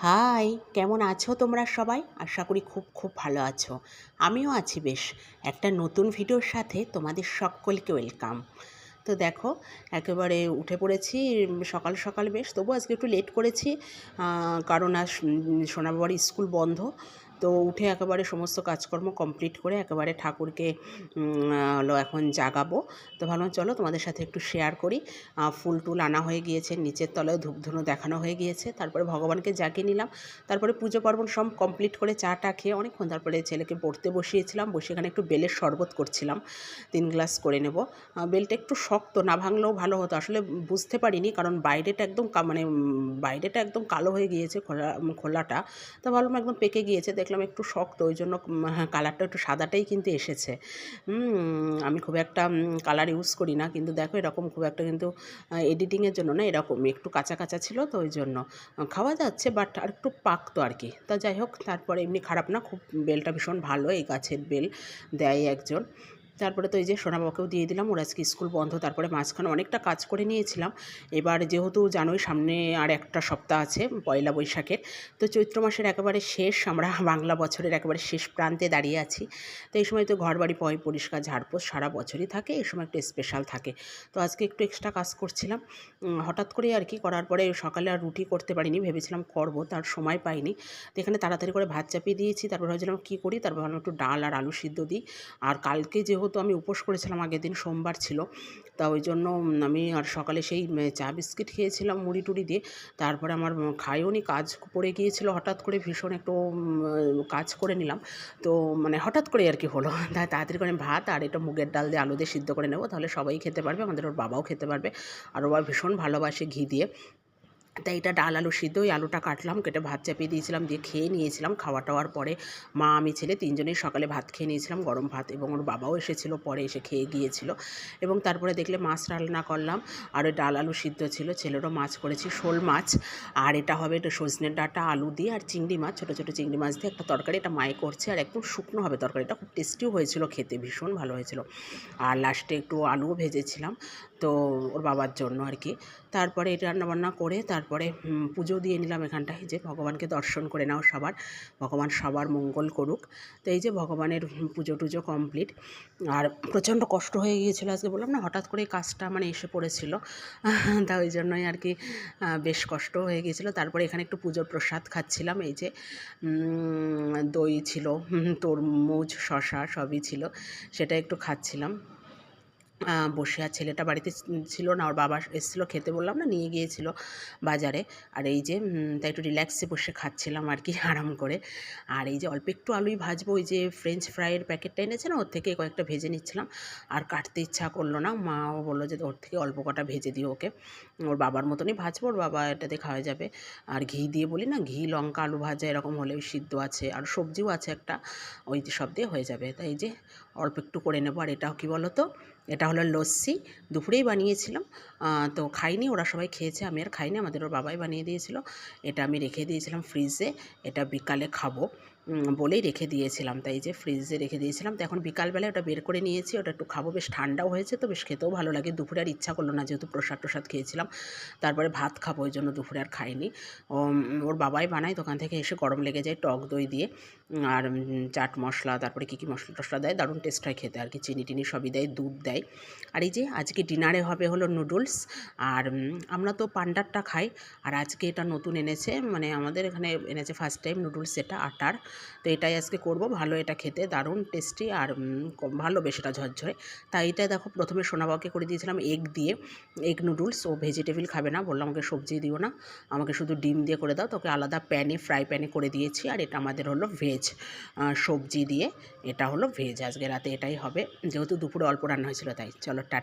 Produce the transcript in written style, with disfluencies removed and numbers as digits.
High, কেমন আছো তোমরা সবাই? আশা করি খুব খুব ভালো আছো। আমিও আছি বেশ। একটা নতুন ভিডিওর সাথে তোমাদের সকলকে ওয়েলকাম। তো দেখো, একেবারে উঠে পড়েছি সকাল সকাল বেশ, তবু আজকে একটু লেট করেছি, কারণ আজ সোনার বাড়ির স্কুল বন্ধ। তো উঠে একেবারে সমস্ত কাজকর্ম কমপ্লিট করে একেবারে ঠাকুরকে হলো এখন জাগাবো। তো ভাবলাম চলো তোমাদের সাথে একটু শেয়ার করি। ফুল টুল আনা হয়ে গিয়েছে, নিচের তলায় ধূপধুনো দেখানো হয়ে গিয়েছে, তারপরে ভগবানকে জাগিয়ে নিলাম। তারপরে পুজো পার্বণ সব কমপ্লিট করে চা টা খেয়ে অনেকক্ষণ তারপরে ছেলেকে পড়তে বসিয়েছিলাম, বসে এখানে একটু বেলের শরবত করছিলাম, 3 গ্লাস করে নেব। বেলটা একটু শক্ত, না ভাঙলেও ভালো হতো, আসলে বুঝতে পারিনি, কারণ বাইরেটা একদম মানে বাইরেটা একদম কালো হয়ে গিয়েছে, খোলাটা। তো ভাবলাম একদম পেকে গিয়েছে, দেখলাম একটু শক্ত, ওই জন্য হ্যাঁ, কালারটা একটু সাদাটাই কিন্তু এসেছে। আমি খুব একটা কালার ইউজ করি না, কিন্তু দেখো এরকম খুব একটা কিন্তু এডিটিংয়ের জন্য না, এরকমই একটু কাঁচা কাঁচা ছিল, তো ওই জন্য খাওয়া যাচ্ছে, বাট আর একটু পাকতো আর কি। তা যাই হোক, তারপরে এমনি খারাপ না, খুব বেলটা ভীষণ ভালো, এই গাছের বেল দেয় একজন। তারপরে তো এই যে সোনাবাবাকেও দিয়ে দিলাম, ওর আজকে স্কুল বন্ধ। তারপরে মাঝখানে অনেকটা কাজ করে নিয়েছিলাম। এবার যেহেতু জানোই সামনে আর একটা সপ্তাহ আছে পয়লা বৈশাখের, তো চৈত্র মাসের একেবারে শেষ, আমরা বাংলা বছরের একেবারে শেষ প্রান্তে দাঁড়িয়ে আছি। তো এই সময় তো ঘরবাড়ি পরিষ্কার ঝাড়পোছ সারা বছরই থাকে, এই সময় একটু স্পেশাল থাকে। তো আজকে একটু এক্সট্রা কাজ করছিলাম, হঠাৎ করেই আর কি। করার পরে সকালে আর রুটি করতে পারিনি, ভেবেছিলাম করব, তার সময় পাইনি। তো এখানে তাড়াতাড়ি করে ভাত চাপিয়ে দিয়েছি, তারপর ভাবছিলাম কী করি, তারপর ভাবলাম একটু ডাল আর আলু সিদ্ধ দিই। আর কালকে যেহেতু আমি উপোস করেছিলাম, আগের দিন সোমবার ছিল, তা ওই জন্য আমি আর সকালে সেই চা বিস্কিট খেয়েছিলাম মুড়ি টুড়ি দিয়ে। তারপরে আমার খাইও নি, কাজ পড়ে গিয়েছিল হঠাৎ করে, ভীষণ একটু কাজ করে নিলাম। তো মানে হঠাৎ করে আর কি হলো, তাই তাড়াতাড়ি করে ভাত আর এটা মুগের ডাল দিয়ে আলু দিয়ে সিদ্ধ করে নেবো, তাহলে সবাই খেতে পারবে, আমাদের ওর বাবাও খেতে পারবে। আর ও ভীষণ ভালোবাসে ঘি দিয়ে। তাই এটা ডাল আলু সিদ্ধ, ওই আলুটা কাটলাম, কেটে ভাত চাপিয়ে দিয়েছিলাম, দিয়ে খেয়ে নিয়েছিলাম। খাওয়া টাওয়ার পরে মা আমি ছেলে তিনজনেই সকালে ভাত খেয়ে নিয়েছিলাম, গরম ভাত, এবং ওর বাবাও এসেছিলো, পরে এসে খেয়ে গিয়েছিল। এবং তারপরে দেখলে মাছ রান্না করলাম, আর ওই ডাল আলু সিদ্ধ ছিল, ছেলেরও মাছ করেছি, শোল মাছ। আর এটা হবে এটা সজনের ডাঁটা আলু দিয়ে আর চিংড়ি মাছ, ছোটো ছোটো চিংড়ি মাছ দিয়ে একটা তরকারি, এটা মায়ে করছে, আর একদম শুকনো হবে তরকারিটা, খুব টেস্টিও হয়েছিল খেতে, ভীষণ ভালো হয়েছিল। আর লাস্টে একটু আলুও ভেজেছিলাম, তো ওর বাবার জন্য আর কি। তারপরে এটা রান্নাবান্না করে তারপরে পুজো দিয়ে নিলাম এখানটায়, যে ভগবানকে দর্শন করে নাও সবার, ভগবান সবার মঙ্গল করুক। তো এই যে ভগবানের পুজো টুজো কমপ্লিট। আর প্রচণ্ড কষ্ট হয়ে গিয়েছিলো আজকে, বললাম না হঠাৎ করে কাজটা মানে এসে পড়েছিল, তা ওই জন্যই আর কি বেশ কষ্ট হয়ে গিয়েছিলো। তারপরে এখানে একটু পুজোর প্রসাদ খাচ্ছিলাম, এই যে দই ছিল, তরমুজ শশা সবই ছিল, সেটা একটু খাচ্ছিলাম বসে। আর ছেলেটা বাড়িতে ছিল না, ওর বাবা এসেছিলো খেতে, বললাম না, নিয়ে গিয়েছিল বাজারে। আর এই যে তাই একটু রিল্যাক্সে বসে খাচ্ছিলাম আর কি, আরাম করে। আর এই যে অল্প একটু আলুই ভাজবো, ওই যে ফ্রেঞ্চ ফ্রাইয়ের প্যাকেটটা এনেছে না, ওর থেকে কয়েকটা ভেজে নিচ্ছিলাম। আর কাটতে ইচ্ছা করলো না, মাও বললো যে ওর থেকে অল্প কটা ভেজে দিও ওকে, ওর বাবার মতনই ভাজবো, ওর বাবা এটাতে খাওয়া যাবে। আর ঘি দিয়ে বলি না, ঘি লঙ্কা আলু ভাজা এরকম হলে, সিদ্ধ আছে আর সবজিও আছে একটা, ওই সব দিয়ে হয়ে যাবে। তাই এই যে অল্প একটু করে নেবো। আর এটাও কী বলো তো, এটা হলো লস্যি, দুপুরেই বানিয়েছিলাম, তো খাইনি, ওরা সবাই খেয়েছে, আমি আর খাইনি, আমাদের ওর বাবাই বানিয়ে দিয়েছিল। এটা আমি রেখে দিয়েছিলাম ফ্রিজে, এটা বিকালে খাবো বলেই রেখে দিয়েছিলাম, তাই যে ফ্রিজে রেখে দিয়েছিলাম। তো এখন বিকালবেলা ওটা বের করে নিয়েছি, ওটা একটু খাবো, বেশ ঠান্ডাও হয়েছে তো, বেশ খেতেও ভালো লাগে। দুপুরে আর ইচ্ছা করলো না, যেহেতু প্রসাদ খেয়েছিলাম, তারপরে ভাত খাবো, ওই জন্য দুপুরে আর খাইনি। ওর বাবাই বানায়, দোকান থেকে এসে গরম লেগে যায়, টক দই দিয়ে আর চাট মশলা, তারপরে কী মশলা টশলা দেয়, দারুণ টেস্ট হয় খেতে আর কি, চিনি টিনি সবই দেয়, দুধ দেয়। আর এই যে আজকে ডিনারে হবে হলো নুডলস। আর আমরা তো পান্ডারটা খাই, আর আজকে এটা নতুন এনেছে, মানে আমাদের এখানে এনেছে ফার্স্ট টাইম নুডলস, এটা আটার। তো এটাই আজকে করব, ভালো এটা খেতে, দারুণ টেস্টি, আর ভালো বেশ এটা ঝরঝরে। তাই এটা দেখো, প্রথমে সোনাবাবাকে করে দিয়েছিলাম এগ দিয়ে, এগ নুডলস, ও ভেজিটেবল খাবে না, বললাম আমাকে সবজি দিও না, আমাকে শুধু ডিম দিয়ে করে দাও, তোকে আলাদা প্যানে ফ্রাই প্যানে করে দিয়েছি। আর এটা আমাদের হলো ভেজ, সবজি দিয়ে, এটা হলো ভেজ, আজকে রাতে এটাই হবে, যেহেতু দুপুরে অল্প রান্না হয়েছিল তাই। চলো টাটা।